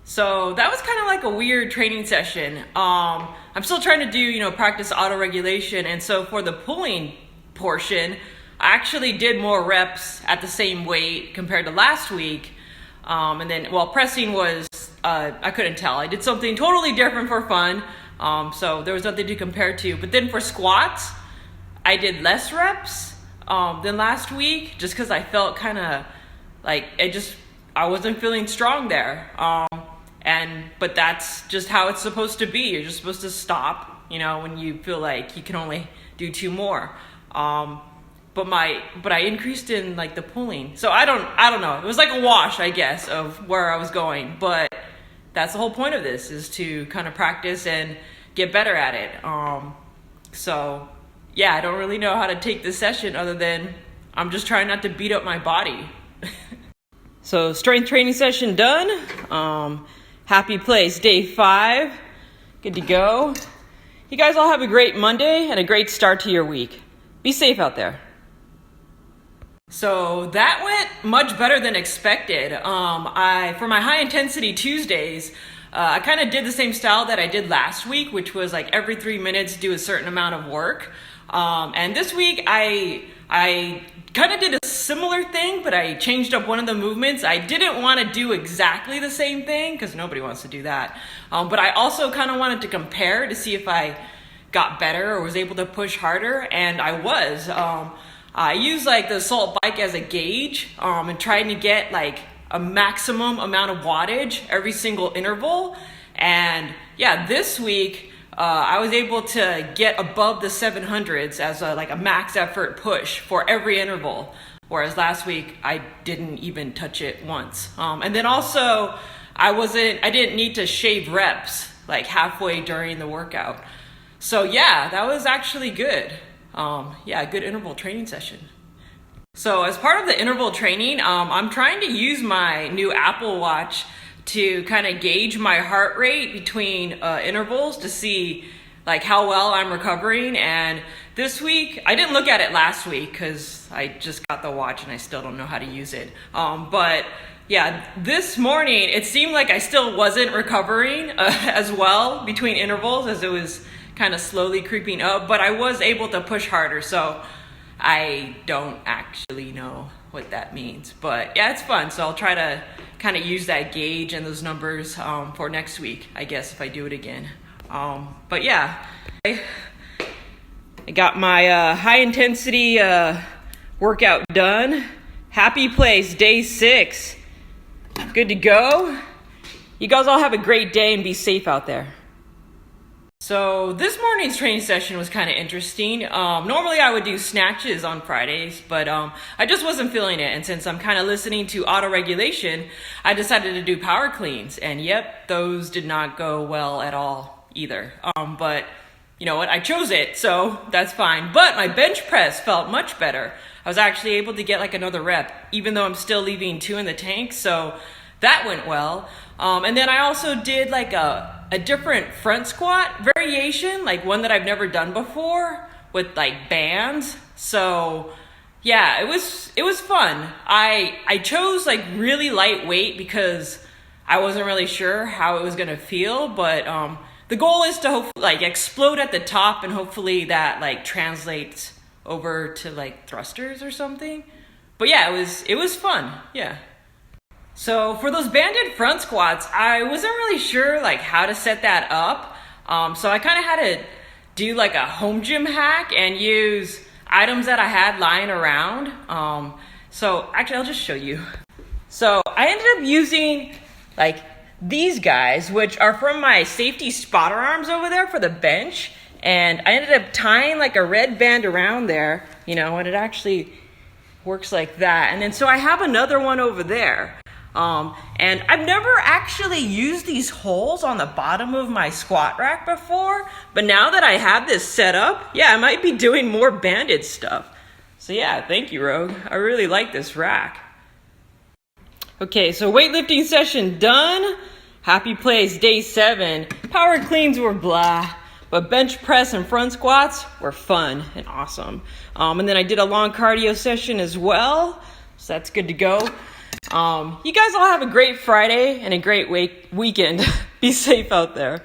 So that was kind of like a weird training session. I'm still trying to do, practice auto-regulation. And so for the pulling portion, I actually did more reps at the same weight compared to last week. And then, pressing was, I couldn't tell. I did something totally different for fun. So there was nothing to compare to. But then for squats, I did less reps than last week just because I felt kind of like I wasn't feeling strong there. But that's just how it's supposed to be. You're just supposed to stop, when you feel like you can only do 2 more. But I increased in like the pulling. So I don't know. It was like a wash, I guess, of where I was going. But that's the whole point of this, is to kind of practice and get better at it. So yeah, I don't really know how to take this session other than I'm just trying not to beat up my body. So strength training session done. Happy place, day 5. Good to go. You guys all have a great Monday and a great start to your week. Be safe out there. So that went much better than expected. For my high intensity Tuesdays, I kind of did the same style that I did last week, which was like every 3 minutes do a certain amount of work. And this week I kind of did a similar thing, but I changed up one of the movements. I didn't want to do exactly the same thing because nobody wants to do that. But I also kind of wanted to compare to see if I got better or was able to push harder, and I was. I used like the assault bike as a gauge and trying to get like a maximum amount of wattage every single interval. And yeah, this week I was able to get above the 700s as a max effort push for every interval, whereas last week I didn't even touch it once. And then also I didn't need to shave reps like halfway during the workout. So yeah, that was actually good. Good interval training session. So as part of the interval training, I'm trying to use my new Apple Watch to kind of gauge my heart rate between intervals to see like how well I'm recovering. And this week, I didn't look at it last week because I just got the watch and I still don't know how to use it. But yeah, this morning, it seemed like I still wasn't recovering as well between intervals, as it was kind of slowly creeping up, but I was able to push harder. So I don't actually know what that means, but yeah, it's fun. So I'll try to kind of use that gauge and those numbers for next week, I guess, if I do it again. But yeah, I got my high intensity workout done. Happy place, day 6. Good to go. You guys all have a great day and be safe out there. So this morning's training session was kind of interesting. Normally I would do snatches on Fridays, but I just wasn't feeling it. And since I'm kind of listening to auto-regulation, I decided to do power cleans. And yep, those did not go well at all either. But you know what? I chose it, so that's fine. But my bench press felt much better. I was actually able to get like another rep, even though I'm still leaving 2 in the tank. So that went well. And then I also did like a different front squat variation, like one that I've never done before with like bands. So yeah, it was fun. I chose like really lightweight because I wasn't really sure how it was gonna feel, but the goal is to hopefully like explode at the top, and hopefully that like translates over to like thrusters or something. But yeah, it was fun. Yeah. So for those banded front squats, I wasn't really sure like how to set that up. So I kind of had to do like a home gym hack and use items that I had lying around. So actually I'll just show you. So I ended up using like these guys, which are from my safety spotter arms over there for the bench. And I ended up tying like a red band around there, and it actually works like that. And then so I have another one over there. And I've never actually used these holes on the bottom of my squat rack before, but now that I have this set up, yeah, I might be doing more banded stuff. So yeah, thank you, Rogue. I really like this rack. Okay, so weightlifting session done. Happy place, day 7. Power cleans were blah, but bench press and front squats were fun and awesome. And then I did a long cardio session as well, so that's good to go. You guys all have a great Friday and a great weekend. Be safe out there.